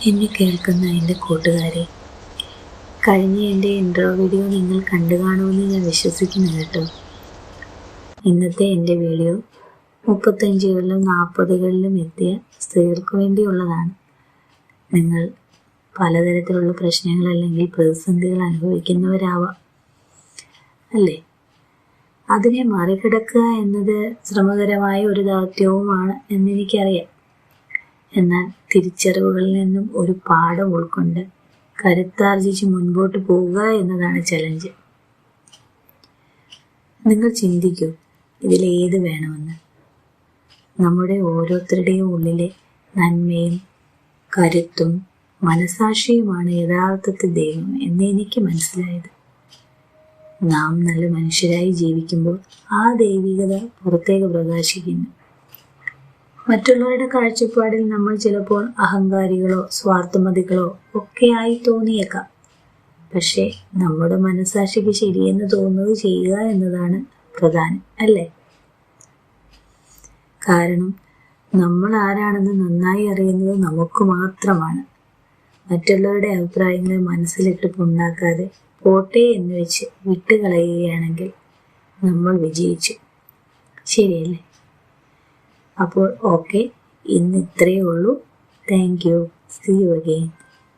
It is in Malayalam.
എന്നെ കേൾക്കുന്ന എൻ്റെ കൂട്ടുകാരെ, കഴിഞ്ഞ എൻ്റെ ഇൻട്രോ വീഡിയോ നിങ്ങൾ കണ്ടു കാണുമെന്ന് ഞാൻ വിശ്വസിക്കുന്നു കേട്ടോ. ഇന്നത്തെ എൻ്റെ വീഡിയോ 35കളിലും 40കളിലും എത്തിയ സ്ത്രീകൾക്ക് വേണ്ടിയുള്ളതാണ്. നിങ്ങൾ പലതരത്തിലുള്ള പ്രശ്നങ്ങൾ അല്ലെങ്കിൽ പ്രതിസന്ധികൾ അനുഭവിക്കുന്നവരാവാം അല്ലേ? അതിനെ മറികടക്കുക എന്നത് ശ്രമകരമായ ഒരു ദൗത്യവുമാണ് എന്നെനിക്കറിയാം. എന്നാൽ തിരിച്ചറിവുകളിൽ നിന്നും ഒരു പാഠം ഉൾക്കൊണ്ട് കരുത്താർജിച്ച് മുൻപോട്ട് പോവുക എന്നതാണ് ചലഞ്ച്. നിങ്ങൾ ചിന്തിക്കൂ, ഇതിലേത് വേണമെന്ന്. നമ്മുടെ ഓരോരുത്തരുടെയും ഉള്ളിലെ നന്മയും കരുത്തും മനസാക്ഷിയുമാണ് യഥാർത്ഥത്തിൽ ദൈവം എന്ന് എനിക്ക് മനസ്സിലായത്. നാം നല്ല മനുഷ്യരായി ജീവിക്കുമ്പോൾ ആ ദൈവികത പുറത്തേക്ക് പ്രകാശിക്കുന്നു. മറ്റുള്ളവരുടെ കാഴ്ചപ്പാടിൽ നമ്മൾ ചിലപ്പോൾ അഹങ്കാരികളോ സ്വാർത്ഥമതികളോ ഒക്കെ ആയി തോന്നിയേക്കാം. പക്ഷേ നമ്മുടെ മനസാക്ഷിക്ക് ശരിയെന്ന് തോന്നുന്നത് ചെയ്യുക എന്നതാണ് പ്രധാനം, അല്ലേ? കാരണം നമ്മൾ ആരാണെന്ന് നന്നായി അറിയുന്നത് നമുക്ക് മാത്രമാണ്. മറ്റുള്ളവരുടെ അഭിപ്രായങ്ങളെ മനസ്സിലിട്ട് പുണ്ണാക്കാതെ പോട്ടെ എന്ന് വെച്ച് വിട്ടുകളയുകയാണെങ്കിൽ നമ്മൾ വിജയിച്ചു. ശരിയല്ലേ? അപ്പോൾ ഓക്കെ, ഇന്ന് ഇത്രയേ ഉള്ളൂ. Thank you. See you again.